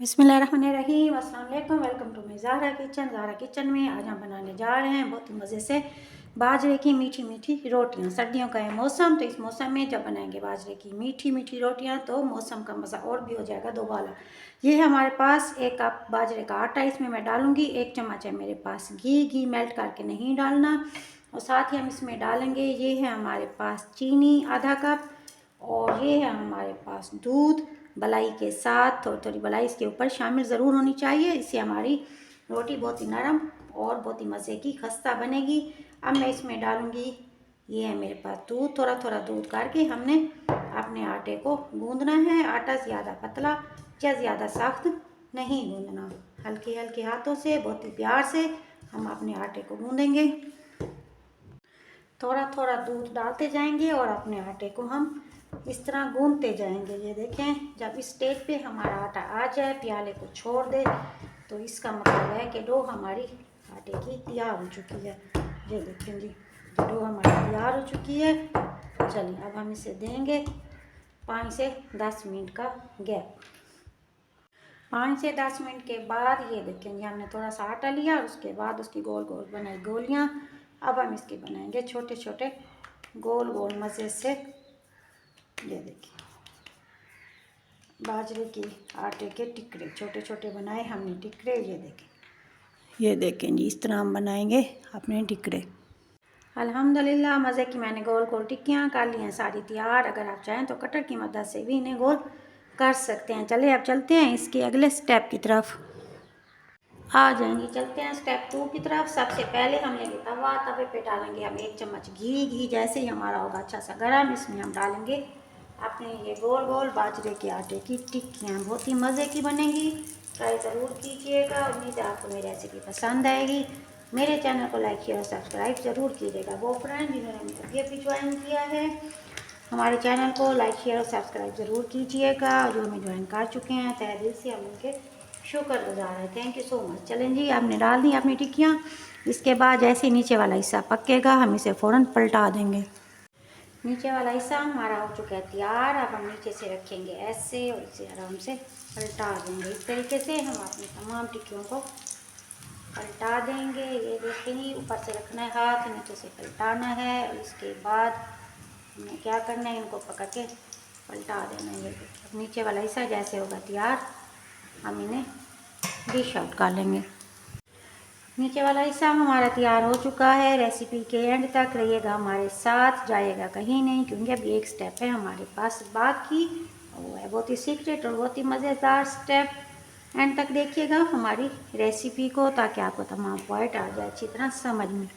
बिस्मिल्लाहिर्रहमानिर्रहीम, अस्सलाम वालेकुम। Welcome to my Zahra kitchen में आज हम बनाने जा रहे हैं बहुत ही मज़े से बाजरे की मीठी मीठी रोटियां। सर्दियों का है मौसम, तो इस मौसम में जब बनाएंगे बाजरे की मीठी मीठी रोटियां तो मौसम का मज़ा और भी हो जाएगा दोबारा। ये है हमारे पास 1 कप बाजरे का आटा, इसमें मैं डालूंगी 1 चम्मच है मेरे पास घी मेल्ट करके नहीं डालना। और साथ ही हम इसमें डालेंगे, ये है हमारे पास चीनी आधा कप, और ये है हमारे पास दूध मलाई के साथ। थोड़ी थोड़ी मलाई इसके ऊपर शामिल ज़रूर होनी चाहिए, इससे हमारी रोटी बहुत ही नरम और बहुत ही मज़े की खस्ता बनेगी। अब मैं इसमें डालूँगी, ये है मेरे पास दूध, थोड़ा थोड़ा दूध करके हमने अपने आटे को गूंदना है। आटा ज़्यादा पतला या ज़्यादा सख्त नहीं गूंदना, हल्के हल्के हाथों से बहुत ही प्यार से हम अपने आटे को गूंदेंगे। थोड़ा थोड़ा दूध डालते जाएंगे और अपने आटे को हम इस तरह गूंदते जाएंगे। ये देखें, जब इस स्टेज पे हमारा आटा आ जाए, प्याले को छोड़ दे, तो इसका मतलब है कि डो हमारी आटे की तैयार हो चुकी है। ये देखें जी, डो हमारी तैयार हो चुकी है। चलिए अब हम इसे देंगे 5 से 10 मिनट का गैप। 5 से 10 मिनट के बाद ये देखेंगे हमने थोड़ा सा आटा लिया, उसके बाद उसकी गोल गोल बनाई गोलियां। अब हम इसके बनाएंगे छोटे छोटे गोल गोल मज़े से। ये देखिए, बाजरे की आटे के टिकरे छोटे छोटे बनाए हमने टिकरे। ये देखें जी, इस तरह हम बनाएंगे अपने टिकरे। अल्हम्दुलिल्लाह, मज़े की मैंने गोल गोल टिक्कियाँ कर ली हैं सारी तैयार। अगर आप चाहें तो कटर की मदद से भी इन्हें गोल कर सकते हैं। चलिए अब चलते हैं इसके अगले स्टेप की तरफ आ जाएंगे। चलते हैं स्टेप 2 की तरफ। सबसे पहले हम लेंगे तवा, तवे पे डालेंगे हम 1 चम्मच घी जैसे ही हमारा होगा अच्छा सा गर्म, इसमें हम डालेंगे अपने ये गोल गोल बाजरे के आटे की टिक्कियाँ। बहुत ही मज़े की बनेगी, ट्राई ज़रूर कीजिएगा। उम्मीद है आपको मेरी रेसिपी पसंद आएगी। मेरे चैनल को लाइक शेयर और सब्सक्राइब ज़रूर कीजिएगा। वो फ्रेंड जिन्होंने मुझे अभी ज्वाइन किया है, हमारे चैनल को लाइक शेयर और सब्सक्राइब ज़रूर कीजिएगा। जो हमें ज्वाइन कर चुके हैं, तहे दिल से हम उनके शुक्रगुजार है। Thank you so much. चलें जी, आपने डाल दी अपनी टिक्कियाँ। इसके बाद जैसे ही नीचे वाला हिस्सा पकेगा, हम इसे फ़ौरन पलटा देंगे। नीचे वाला हिस्सा हमारा हो चुका है तैयार। अब हम नीचे से रखेंगे ऐसे और इसे आराम से पलटा देंगे। इस तरीके से हम अपनी तमाम टिक्कियों को पलटा देंगे। ये देखें, ऊपर से रखना है हाथ, नीचे से पलटाना है, और इसके बाद हमें क्या करना है, इनको पकड़ के पलटा देना है। अब नीचे वाला हिस्सा जैसे होगा तैयार, हम इन्हें डिश आउट कर लेंगे। नीचे वाला हिस्सा हमारा तैयार हो चुका है। रेसिपी के एंड तक रहिएगा हमारे साथ, जाइएगा कहीं नहीं, क्योंकि अभी एक स्टेप है हमारे पास बाकी, वो है बहुत ही सीक्रेट और बहुत ही मज़ेदार स्टेप। एंड तक देखिएगा हमारी रेसिपी को, ताकि आपको तमाम पॉइंट आ जाए अच्छी तरह समझ में।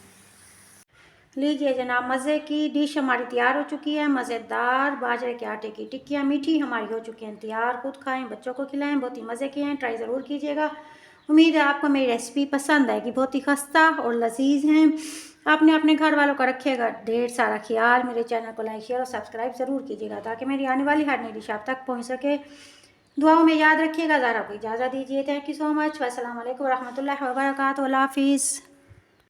लीजिए जनाब, मज़े की डिश हमारी तैयार हो चुकी है। मज़ेदार बाजरे के आटे की टिक्कियाँ मीठी हमारी हो चुकी हैं तैयार। खुद खाएं, बच्चों को खिलाएं, बहुत ही मज़े के हैं। ट्राई ज़रूर कीजिएगा। उम्मीद है आपको मेरी रेसिपी पसंद आएगी। बहुत ही खस्ता और लजीज हैं। आपने अपने घर वालों का रखिएगा ढेर सारा ख्याल। मेरे चैनल को लाइक शेयर और सब्सक्राइब ज़रूर कीजिएगा, ताकि मेरी आने वाली हर नई डिश आप तक पहुँच सके। दुआओं में याद रखिएगा। ज़ारा को इजाज़त दीजिए। Thank you so much. अस्सलाम वालेकुम रहमतुल्लाहि व बरकातुहू। अल्लाह हाफिज़।